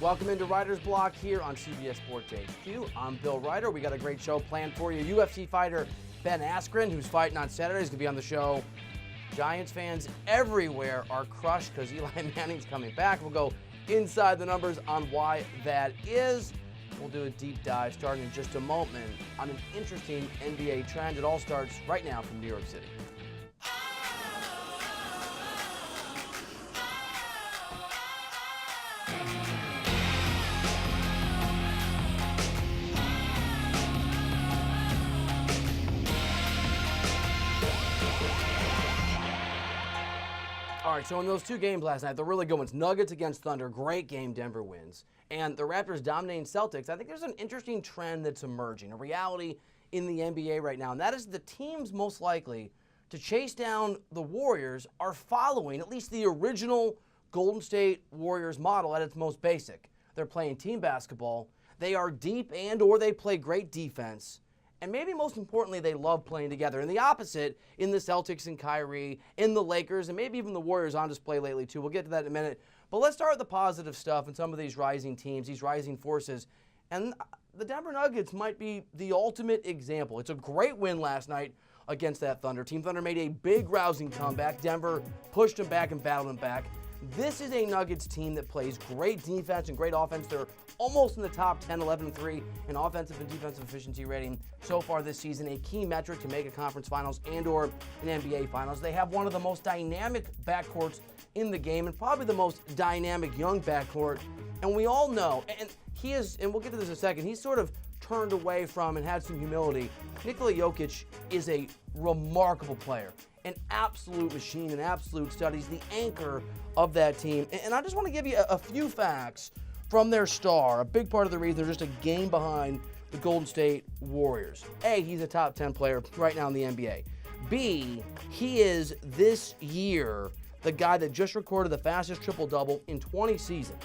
Welcome into Reiter's Block here on CBS Sports HQ. I'm Bill Reiter. We got a great show planned for you. UFC fighter Ben Askren, who's fighting on Saturday, is going to be on the show. Giants fans everywhere are crushed because Eli Manning's coming back. We'll go inside the numbers on why that is. We'll do a deep dive starting in just a moment on an interesting NBA trend. It all starts right now from New York City. All right, so in those two games last night, the really good ones, Nuggets against Thunder, great game, Denver wins. And the Raptors dominating Celtics. I think there's an interesting trend that's emerging, a reality in the NBA right now, and that is the teams most likely to chase down the Warriors are following at least the original Golden State Warriors model at its most basic. They're playing team basketball, they are deep and or they play great defense, and maybe most importantly, they love playing together. And the opposite in the Celtics and Kyrie, in the Lakers, and maybe even the Warriors on display lately too. We'll get to that in a minute. But let's start with the positive stuff and some of these rising teams, these rising forces. And the Denver Nuggets might be the ultimate example. It's a great win last night against that Thunder team. Thunder made a big rousing comeback. Denver pushed them back and battled them back. This is a Nuggets team that plays great defense and great offense. They're almost in the top 10, 11-3 in offensive and defensive efficiency rating so far this season, a key metric to make a conference finals and or an NBA finals. They have one of the most dynamic backcourts in the game and probably the most dynamic young backcourt. And we all know, and he is, and we'll get to this in a second, he's sort of turned away from and had some humility. Nikola Jokic is a remarkable player, an absolute machine, an absolute stud. He's the anchor of that team. And I just want to give you a few facts from their star. A big part of the reason they're just a game behind the Golden State Warriors. A, he's a top 10 player right now in the NBA. B, he is this year the guy that just recorded the fastest triple-double in 20 seasons.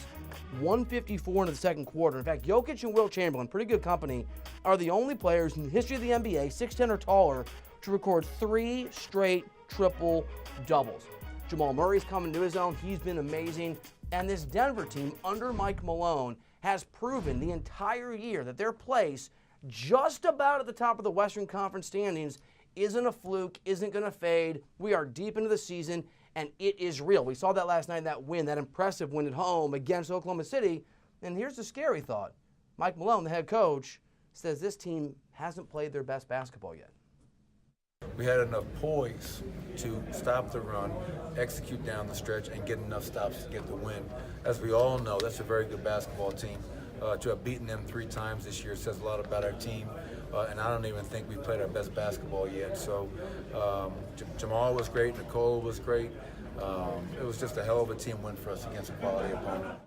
154 in the second quarter. In fact, Jokic and Wilt Chamberlain, pretty good company, are the only players in the history of the NBA, 6'10 or taller, to record 3 straight triple-doubles. Jamal Murray's coming to his own. He's been amazing. And this Denver team under Mike Malone has proven the entire year that their place just about at the top of the Western Conference standings isn't a fluke, isn't going to fade. We are deep into the season, and it is real. We saw that last night, that win, that impressive win at home against Oklahoma City. And here's the scary thought. Mike Malone, the head coach, says this team hasn't played their best basketball yet. We had enough poise to stop the run, execute down the stretch, and get enough stops to get the win. As we all know, that's a very good basketball team. To have beaten them 3 times this year says a lot about our team, and I don't even think we played our best basketball yet. So Jamal was great, Nicole was great. It was just a hell of a team win for us against a quality opponent.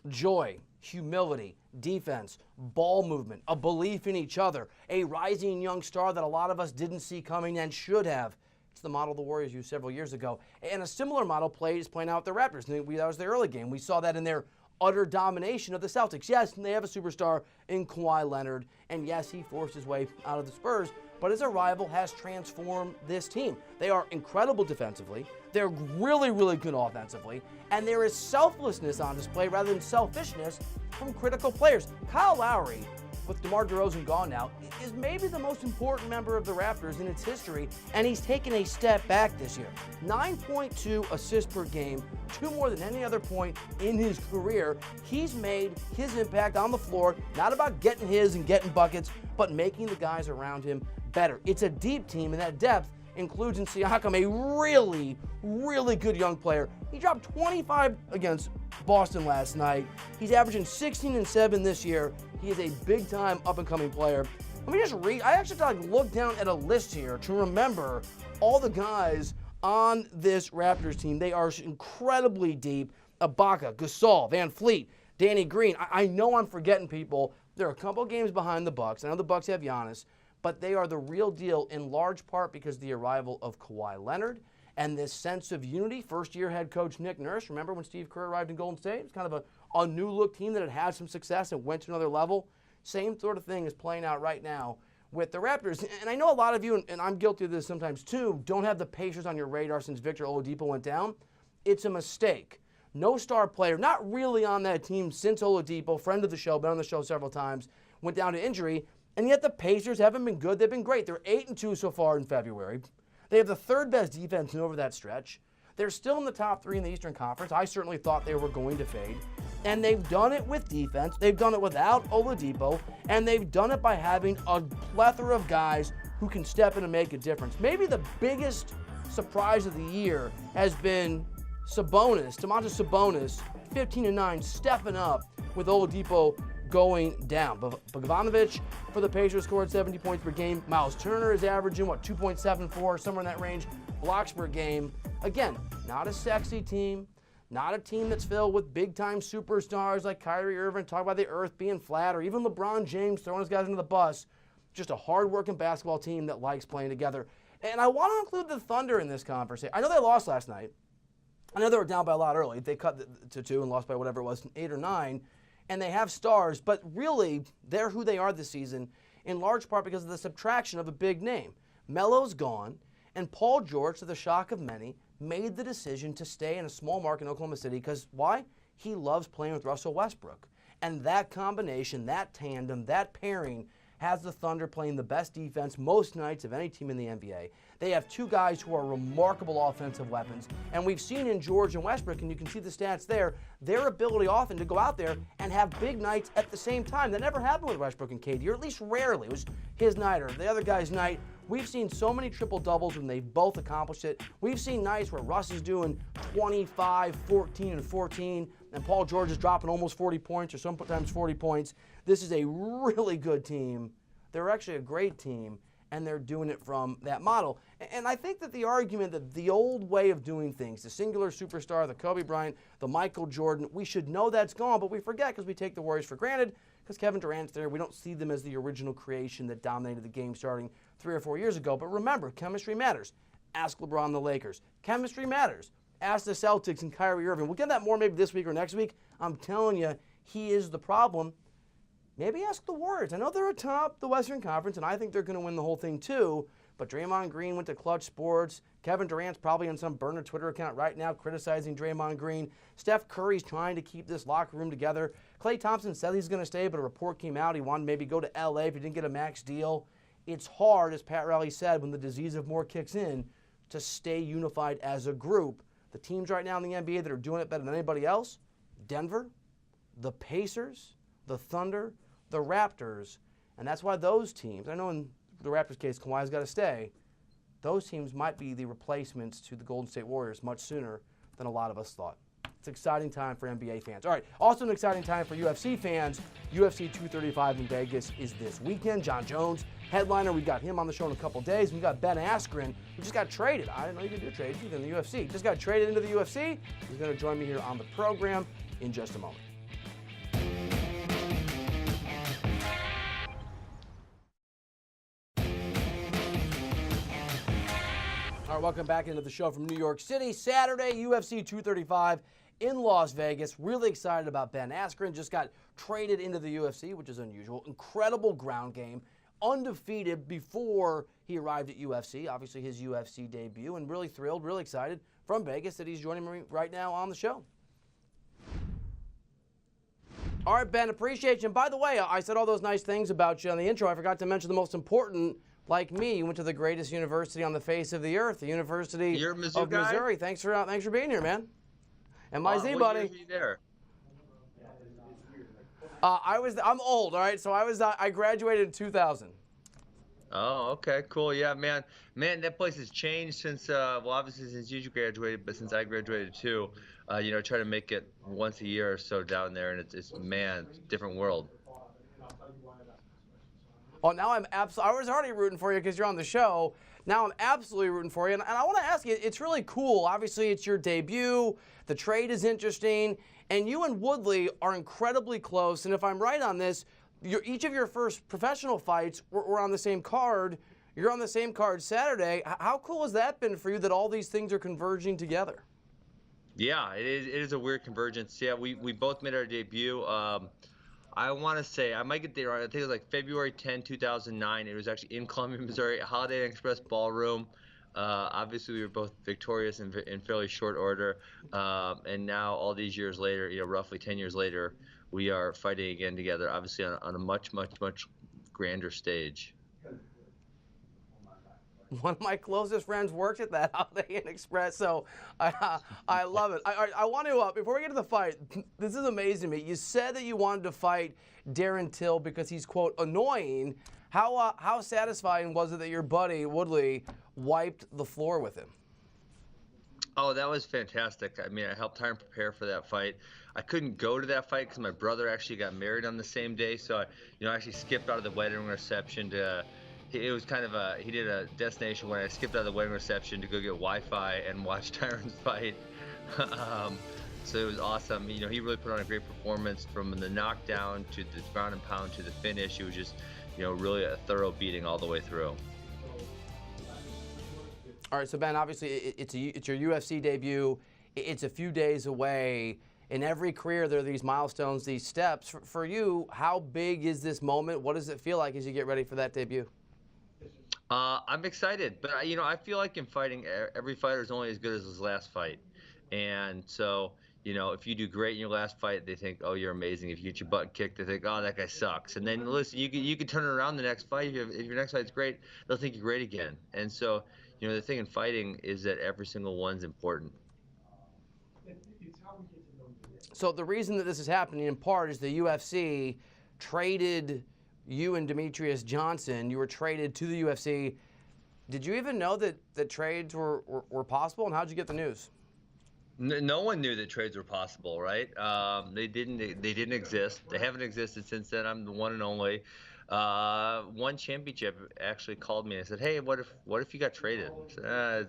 Joy, humility, defense, ball movement, a belief in each other, a rising young star that a lot of us didn't see coming and should have. It's the model the Warriors used several years ago. And a similar model is playing out with the Raptors. That was the early game. We saw that in their utter domination of the Celtics. Yes, they have a superstar in Kawhi Leonard, and yes, he forced his way out of the Spurs, but his arrival has transformed this team. They are incredible defensively, they're really, really good offensively, and there is selflessness on display rather than selfishness from critical players. Kyle Lowry, with DeMar DeRozan gone now, is maybe the most important member of the Raptors in its history, and he's taken a step back this year. 9.2 assists per game, 2 more than any other point in his career. He's made his impact on the floor, not about getting his and getting buckets, but making the guys around him better. It's a deep team, and that depth includes in Siakam, a really, really good young player. He dropped 25 against Boston last night. He's averaging 16 and 7 this year. He is a big-time up-and-coming player. Let me just read. I actually look down at a list here to remember all the guys on this Raptors team. They are incredibly deep. Ibaka, Gasol, Van Fleet, Danny Green. I know I'm forgetting people. They're a couple games behind the Bucks. I know the Bucks have Giannis, but they are the real deal in large part because of the arrival of Kawhi Leonard and this sense of unity. First-year head coach Nick Nurse. Remember when Steve Kerr arrived in Golden State? It was kind of a new-look team that had had some success and went to another level. Same sort of thing is playing out right now with the Raptors. And I know a lot of you, and I'm guilty of this sometimes too, don't have the Pacers on your radar since Victor Oladipo went down. It's a mistake. No star player, not really on that team since Oladipo, friend of the show, been on the show several times, went down to injury. And yet the Pacers haven't been good. They've been great. They're 8-2 so far in February. They have the third best defense over that stretch. They're still in the top 3 in the Eastern Conference. I certainly thought they were going to fade. And they've done it with defense. They've done it without Oladipo. And they've done it by having a plethora of guys who can step in and make a difference. Maybe the biggest surprise of the year has been Domantas Sabonis, 15-9, stepping up with Oladipo going down. Bogdanovic for the Pacers scored 70 points per game. Miles Turner is averaging, 2.74, somewhere in that range, blocks per game. Again, not a sexy team, not a team that's filled with big-time superstars like Kyrie Irving, talk about the earth being flat, or even LeBron James throwing his guys under the bus. Just a hard-working basketball team that likes playing together. And I want to include the Thunder in this conversation. I know they lost last night. I know they were down by a lot early. They cut to 2 and lost by whatever it was, 8 or 9. And they have stars, but really, they're who they are this season, in large part because of the subtraction of a big name. Melo's gone, and Paul George, to the shock of many, made the decision to stay in a small market in Oklahoma City because why? He loves playing with Russell Westbrook. And that combination, that tandem, that pairing has the Thunder playing the best defense most nights of any team in the NBA. They have 2 guys who are remarkable offensive weapons. And we've seen in George and Westbrook, and you can see the stats there, their ability often to go out there and have big nights at the same time. That never happened with Westbrook and KD, or at least rarely. It was his night or the other guy's night. We've seen so many triple-doubles when they've both accomplished it. We've seen nights where Russ is doing 25, 14, and 14, and Paul George is dropping almost 40 points or sometimes 40 points. This is a really good team. They're actually a great team, and they're doing it from that model. And I think that the argument that the old way of doing things, the singular superstar, the Kobe Bryant, the Michael Jordan, we should know that's gone, but we forget because we take the Warriors for granted because Kevin Durant's there. We don't see them as the original creation that dominated the game starting 3 or 4 years ago. But remember, chemistry matters. Ask LeBron and the Lakers. Chemistry matters. Ask the Celtics and Kyrie Irving. We'll get that more maybe this week or next week. I'm telling you, he is the problem. Maybe ask the Warriors. I know they're atop the Western Conference, and I think they're going to win the whole thing too. But Draymond Green went to Clutch Sports. Kevin Durant's probably on some burner Twitter account right now criticizing Draymond Green. Steph Curry's trying to keep this locker room together. Klay Thompson said he's going to stay, but a report came out he wanted to maybe go to L.A. if he didn't get a max deal. It's hard, as Pat Riley said, when the disease of more kicks in, to stay unified as a group. The teams right now in the NBA that are doing it better than anybody else, Denver, the Pacers, the Thunder, the Raptors, and that's why those teams, I know in the Raptors case, Kawhi's got to stay, those teams might be the replacements to the Golden State Warriors much sooner than a lot of us thought. It's an exciting time for NBA fans. All right, also an exciting time for UFC fans. UFC 235 in Vegas is this weekend. John Jones, headliner. We got him on the show in a couple days. We got Ben Askren, who just got traded. I didn't know you could do trades in the UFC. Just got traded into the UFC. He's going to join me here on the program in just a moment. All right, welcome back into the show from New York City. Saturday, UFC 235 in Las Vegas. Really excited about Ben Askren. Just got traded into the UFC, which is unusual. Incredible ground game. Undefeated before he arrived at UFC. Obviously, his UFC debut. And really thrilled, really excited from Vegas that he's joining me right now on the show. All right, Ben, appreciate you. And by the way, I said all those nice things about you on the intro. I forgot to mention the most important. Like me, you went to the greatest university on the face of the earth, the University of Missouri. Thanks for being here, man. And my Z buddy. What year were you there? I'm old, all right. So I graduated in 2000. Oh, okay, cool. Yeah, man, that place has changed since well, obviously since you graduated, but since I graduated too. Try to make it once a year or so down there, and it's different world. Well, now I was already rooting for you because you're on the show. Now I'm absolutely rooting for you. And I want to ask you, it's really cool. Obviously, it's your debut. The trade is interesting. And you and Woodley are incredibly close. And if I'm right on this, each of your first professional fights were on the same card. You're on the same card Saturday. How cool has that been for you that all these things are converging together? Yeah, it is a weird convergence. Yeah, we both made our debut. I want to say, I might get there. I think it was like February 10, 2009. It was actually in Columbia, Missouri, at Holiday Inn Express Ballroom. Obviously, we were both victorious in fairly short order, and now all these years later, roughly 10 years later, we are fighting again together. Obviously, on a much, much, much grander stage. One of my closest friends works at that Holiday Inn Express, so I love it. I want to, before we get to the fight, this is amazing to me. You said that you wanted to fight Darren Till because he's, quote, annoying. How satisfying was it that your buddy, Woodley, wiped the floor with him? Oh, that was fantastic. I mean, I helped Tyron prepare for that fight. I couldn't go to that fight because my brother actually got married on the same day, so I actually skipped out of the wedding reception to. It was kind of he did a destination when I skipped out of the wedding reception to go get Wi-Fi and watch Tyron's fight. So it was awesome. He really put on a great performance from the knockdown to the ground and pound to the finish. It was just, really a thorough beating all the way through. All right, so Ben, obviously it's your UFC debut. It's a few days away. In every career, there are these milestones, these steps. For you, how big is this moment? What does it feel like as you get ready for that debut? I'm excited, but I feel like in fighting, every fighter is only as good as his last fight, and so if you do great in your last fight, they think, oh, you're amazing. If you get your butt kicked, they think, oh, that guy sucks. And then listen, you can turn it around the next fight. If your next fight's great, they'll think you're great again. And so the thing in fighting is that every single one's important. So the reason that this is happening in part is the UFC traded you and Demetrius Johnson. You were traded to the UFC. Did you even know that trades were possible, and how'd you get the news? No one knew that trades were possible, right? They didn't exist. They haven't existed since then. I'm the one and only. One championship actually called me and said, "Hey, what if you got traded?" I said,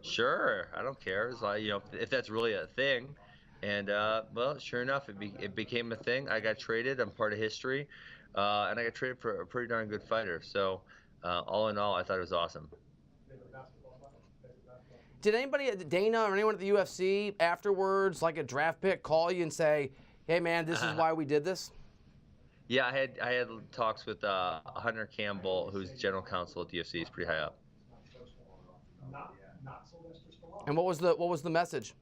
sure, I don't care. It's like, if that's really a thing. And well, sure enough, it became a thing. I got traded. I'm part of history. And I got traded for a pretty darn good fighter. So all in all, I thought it was awesome. Did anybody at Dana or anyone at the UFC afterwards, like a draft pick, call you and say, hey, man, this is why we did this? Yeah, I had talks with Hunter Campbell, who's general counsel at the UFC. He's pretty high up. And what was the message?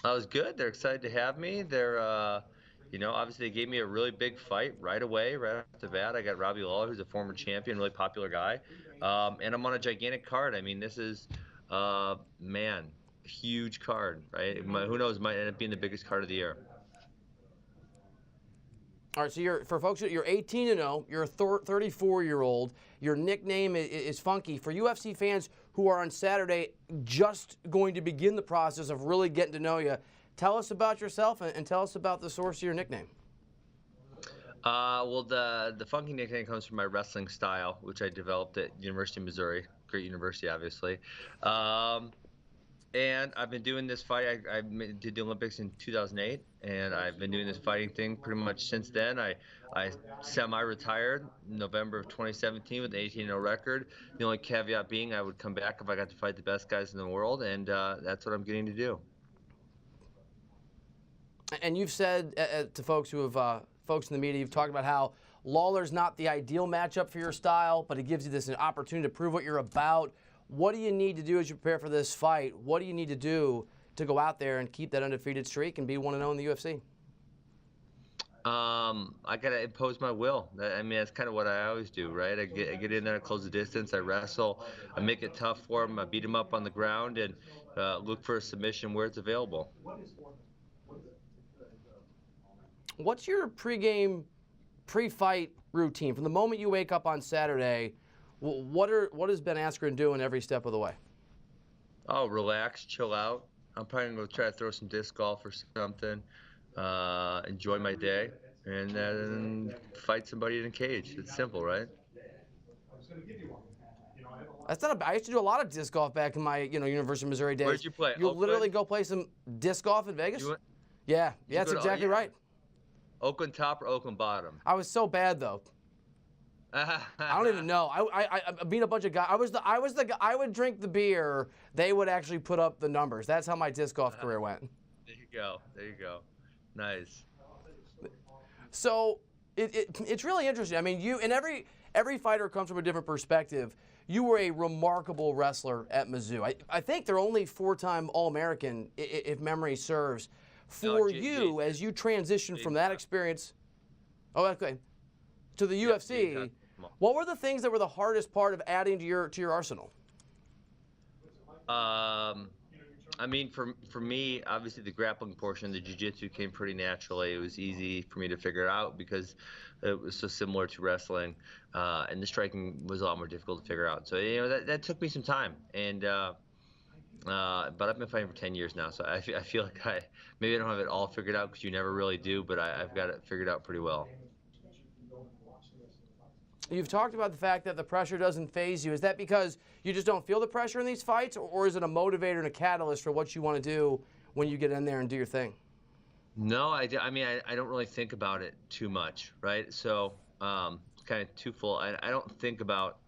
I was good. They're excited to have me. They're obviously they gave me a really big fight right away, right off the bat. I got Robbie Lawler, who's a former champion, really popular guy. And I'm on a gigantic card. I mean, this is, huge card, right? Who knows, might end up being the biggest card of the year. All right, so for folks, you're 18-0. You're a 34-year-old. Your nickname is funky. For UFC fans who are on Saturday just going to begin the process of really getting to know you, tell us about yourself and tell us about the source of your nickname. Well, the funky nickname comes from my wrestling style, which I developed at University of Missouri, great university, obviously. And I've been doing this fight. I did the Olympics in 2008, and I've been doing this fighting thing pretty much since then. I semi-retired November of 2017 with an 18-0 record. The only caveat being I would come back if I got to fight the best guys in the world, and that's what I'm getting to do. And you've said to folks who have folks in the media, you've talked about how Lawler's not the ideal matchup for your style, but it gives you this opportunity to prove what you're about. What do you need to do as you prepare for this fight? What do you need to do to go out there and keep that undefeated streak and be 1-0 in the UFC? I gotta impose my will. I mean, that's kind of what I always do, right? I get in there, I close the distance, I wrestle, I make it tough for him, I beat him up on the ground, and look for a submission where it's available. What's your pre-fight routine? From the moment you wake up on Saturday, what is Ben Askren doing every step of the way? Oh, relax, chill out. I'm probably going to try to throw some disc golf or something, enjoy my day, and then fight somebody in a cage. It's simple, right? That's not I used to do a lot of disc golf back in my University of Missouri days. Where'd you play? You'll Oakland? literally go play some disc golf in Vegas? Yeah, that's exactly right. Oakland top or Oakland bottom? I was so bad though. I don't even know. I beat a bunch of guys. I was the guy. I would drink the beer. They would actually put up the numbers. That's how my disc golf career went. There you go. Nice. So it's really interesting. I mean, you and every fighter comes from a different perspective. you were a remarkable wrestler at Mizzou. I think they're only 4-time All-American, if memory serves. For you, as you transition from that experience, to the UFC, what were the things that were the hardest part of adding to your arsenal? I mean, for me, obviously the grappling portion, the jiu-jitsu came pretty naturally. It was easy for me to figure it out because it was so similar to wrestling, and the striking was a lot more difficult to figure out. So that took me some time, and but I've been fighting for 10 years now, so I feel like maybe I don't have it all figured out because you never really do, but I've got it figured out pretty well. You've talked about the fact that the pressure doesn't faze you. Is that because you just don't feel the pressure in these fights, or is it a motivator and a catalyst for what you want to do when you get in there and do your thing? No, I mean, I don't really think about it too much, right? So it's kind of twofold. I don't think about,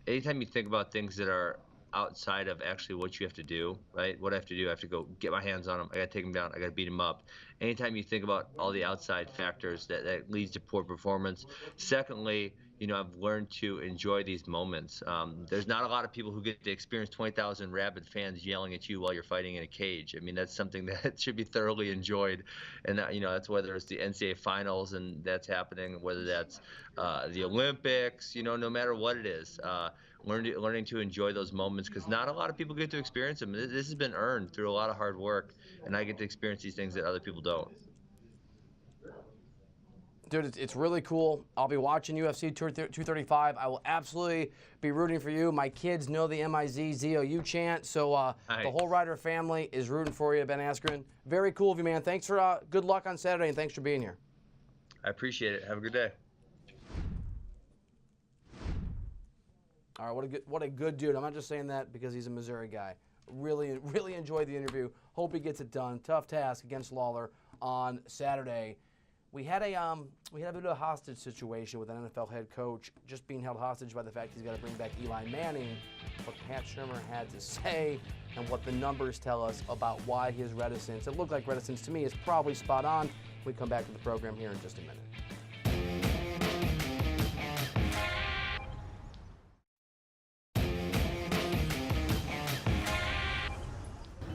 anytime you think about things that are outside of actually what you have to do, right? What I have to do, I have to go get my hands on them. I got to take them down. I got to beat them up. Anytime you think about all the outside factors, that leads to poor performance. Secondly, I've learned to enjoy these moments. There's not a lot of people who get to experience 20,000 rabid fans yelling at you while you're fighting in a cage. I mean, that's something that should be thoroughly enjoyed. And, that's whether it's the NCAA finals and that's happening, whether that's the Olympics, no matter what it is. Learning to enjoy those moments, because not a lot of people get to experience them. This has been earned through a lot of hard work, and I get to experience these things that other people don't. Dude, it's really cool. I'll be watching UFC 235. I will absolutely be rooting for you. My kids know the MIZZOU chant, so the whole Reiter family is rooting for you, Ben Askren. Very cool of you, man. Thanks for good luck on Saturday, and thanks for being here. I appreciate it. Have a good day. All right, what a good dude. I'm not just saying that because he's a Missouri guy. Really enjoyed the interview. Hope he gets it done. Tough task against Lawler on Saturday. We had a bit of a hostage situation with an NFL head coach just being held hostage by the fact he's got to bring back Eli Manning. What Pat Shurmur had to say and what the numbers tell us about why his reticence, it looked like reticence to me, is probably spot on. We come back to the program here in just a minute.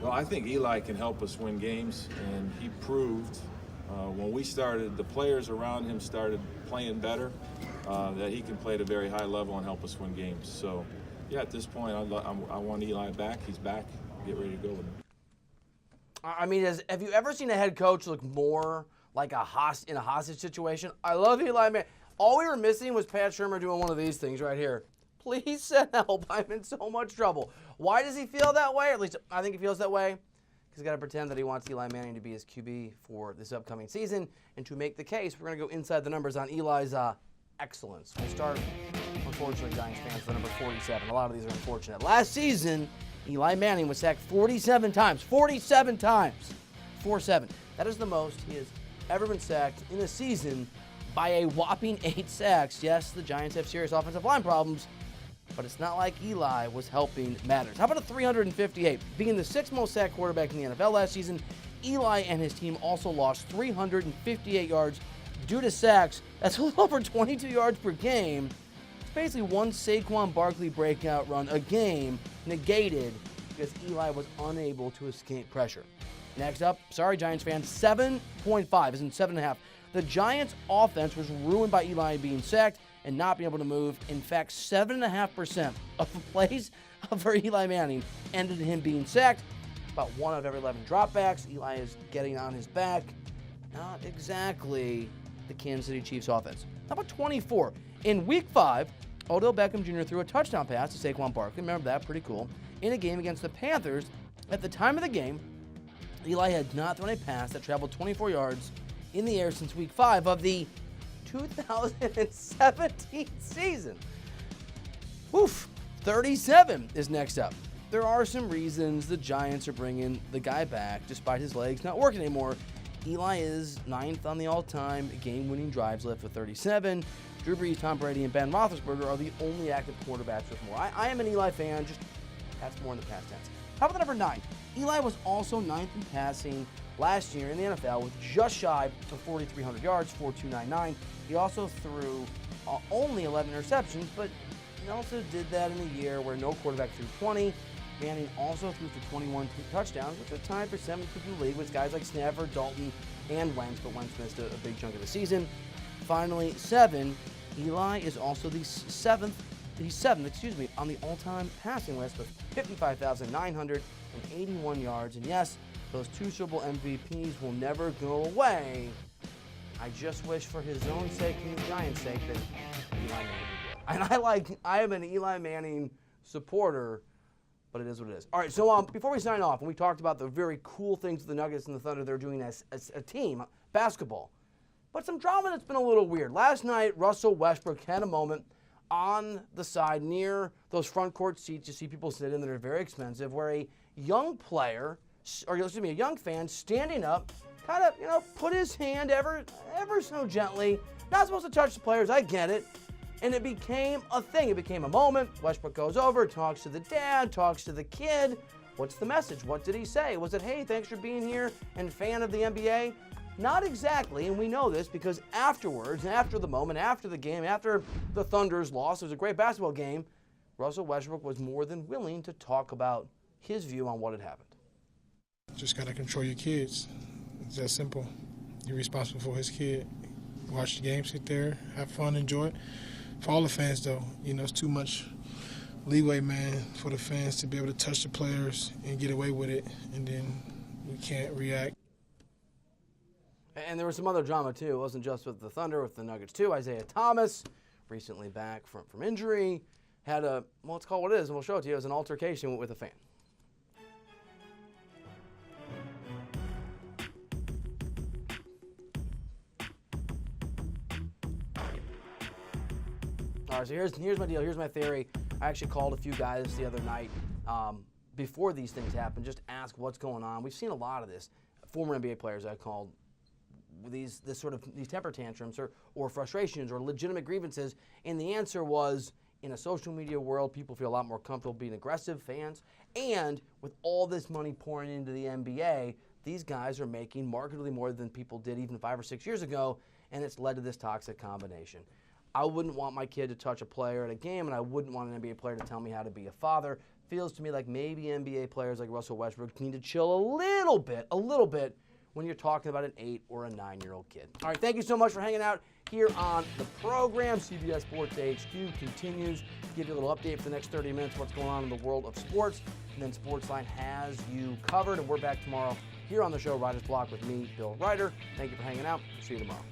Well, I think Eli can help us win games, and he proved when we started, the players around him started playing better, that he can play at a very high level and help us win games. So, yeah, at this point, I want Eli back. He's back. Get ready to go with him. I mean, have you ever seen a head coach look more like in a hostage situation? I love Eli Manning. All we were missing was Pat Shurmur doing one of these things right here. Please send help. I'm in so much trouble. Why does he feel that way? At least I think he feels that way because he's got to pretend that he wants Eli Manning to be his QB for this upcoming season. And to make the case, we're going to go inside the numbers on Eli's excellence. We'll start, unfortunately, Giants fans, for number 47. A lot of these are unfortunate. Last season, Eli Manning was sacked 47 times. 47 times. 4-7. That is the most he has ever been sacked in a season by a whopping 8 sacks. Yes, the Giants have serious offensive line problems, but it's not like Eli was helping matters. How about a 358? Being the 6th most sacked quarterback in the NFL last season, Eli and his team also lost 358 yards due to sacks. That's a little over 22 yards per game. It's basically one Saquon Barkley breakout run a game negated because Eli was unable to escape pressure. Next up, sorry Giants fans, 7.5 isn't 7.5. The Giants' offense was ruined by Eli being sacked and not being able to move. In fact, 7.5% of the plays for Eli Manning ended in him being sacked. About 1 out of every 11 dropbacks. Eli is getting on his back. Not exactly the Kansas City Chiefs offense. How about 24? In Week 5, Odell Beckham Jr. threw a touchdown pass to Saquon Barkley. Remember that? Pretty cool. In a game against the Panthers. At the time of the game, Eli had not thrown a pass that traveled 24 yards in the air since Week 5 of the 2017 season. Oof, 37 is next up. There are some reasons the Giants are bringing the guy back despite his legs not working anymore. Eli is 9th on the all-time game-winning drives list with 37. Drew Brees, Tom Brady, and Ben Roethlisberger are the only active quarterbacks with more. I am an Eli fan, just that's more in the past tense. How about the number 9? Eli was also 9th in passing last year in the NFL with just shy of 4,300 yards, 4,299. He also threw only 11 interceptions, but also did that in a year where no quarterback threw 20. Manning also threw for 21 touchdowns, which was tied for 7th in the league with guys like Stafford, Dalton, and Wentz, but Wentz missed a big chunk of the season. Finally, 7. Eli is also the seventh on the all-time passing list with 55,981 yards. And yes, those 2 Super Bowl MVPs will never go away. I just wish for his own sake and the Giants' sake that Eli Manning would. And I am an Eli Manning supporter, but it is what it is. All right, so before we sign off, and we talked about the very cool things the Nuggets and the Thunder they're doing as a team, basketball, but some drama that's been a little weird. Last night, Russell Westbrook had a moment on the side near those front court seats you see people sit in that are very expensive, where a young fan standing up, kind of, put his hand ever so gently. Not supposed to touch the players, I get it. And it became a thing. It became a moment. Westbrook goes over, talks to the dad, talks to the kid. What's the message? What did he say? Was it, hey, thanks for being here and fan of the NBA? Not exactly, and we know this because afterwards, after the moment, after the game, after the Thunder's loss, it was a great basketball game, Russell Westbrook was more than willing to talk about his view on what had happened. Just got to control your kids. It's that simple. You're responsible for his kid. Watch the game, sit there, have fun, enjoy it. For all the fans, though, it's too much leeway, man, for the fans to be able to touch the players and get away with it, and then we can't react. And there was some other drama, too. It wasn't just with the Thunder, with the Nuggets, too. Isaiah Thomas, recently back from injury, had let's call it what it is, and we'll show it to you, as an altercation with a fan. All right, so here's my deal. Here's my theory. I actually called a few guys the other night before these things happened, just ask what's going on. We've seen a lot of this. Former NBA players I called, these temper tantrums or frustrations or legitimate grievances, and the answer was, in a social media world, people feel a lot more comfortable being aggressive, fans, and with all this money pouring into the NBA, these guys are making markedly more than people did even 5 or 6 years ago, and it's led to this toxic combination. I wouldn't want my kid to touch a player at a game, and I wouldn't want an NBA player to tell me how to be a father. Feels to me like maybe NBA players like Russell Westbrook need to chill a little bit when you're talking about an 8 or a 9-year-old kid. All right, thank you so much for hanging out here on the program. CBS Sports HQ continues to give you a little update for the next 30 minutes what's going on in the world of sports. And then Sportsline has you covered, and we're back tomorrow here on the show, Writer's Block, with me, Bill Reiter. Thank you for hanging out. See you tomorrow.